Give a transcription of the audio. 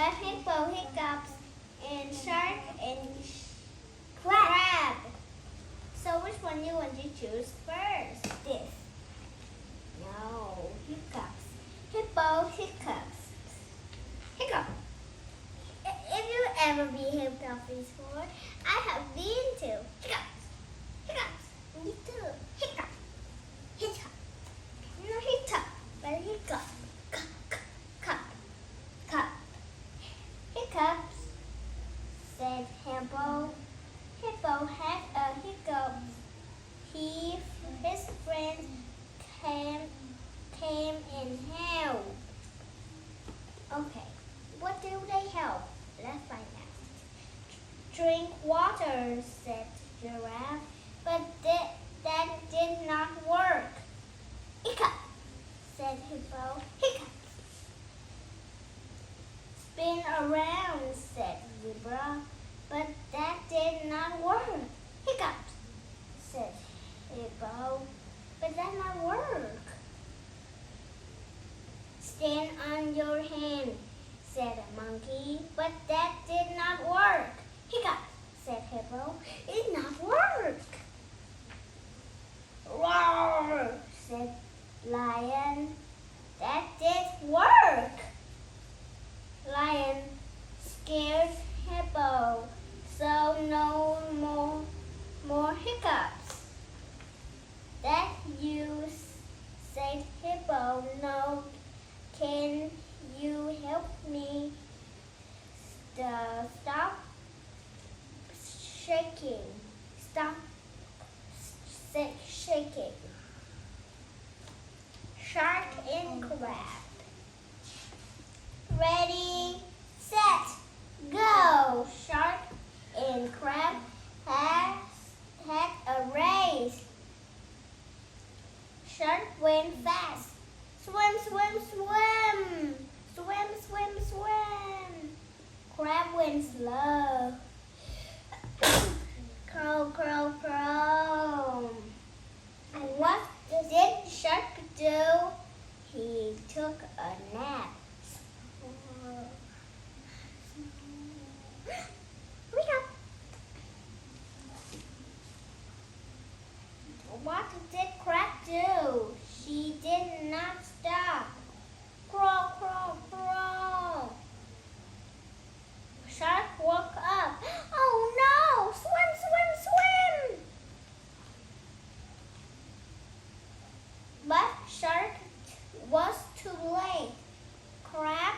but Hippo, Hiccups, and Shark and Crab. So which one you want to choose first? This. No, Hiccups. Hippo, Hiccups. Hiccup. If you ever been Hiccups before, I have been to Hiccups. Hiccups. Me too. Hiccup. Hiccup. No hiccup, but hiccup. Cup. Cup. Hiccups, said Hippo. Hippo had a hiccup. His friends came and helped. Okay, what do they help? Let's find out. Drink water, said Giraffe, but that did not work. Hiccup, said Hippo. Hiccup. Spin around, said Zebra, but that did not work. Hiccups, said Hippo, but that not work. Stand on your hand, said a monkey, but that did not work. Hiccups, said Hippo, it did not work. Roar, said Lion, that did work. Lion scared Hippo, so no more hiccups. That you, said Hippo, no, can you help me stop shaking? Stop shaking. Shark and Crab. Ready, set, go! Shark and Crab had a race. Shark went fast. Swim, swim, swim! Swim, swim, swim! Crab went slow. Crow, crow, crow. And what did Shark do? He took a nap. What did Crab do? She did not stop. Crawl, crawl, crawl. Shark woke up. Oh no! Swim, swim, swim! But Shark was too late. Crab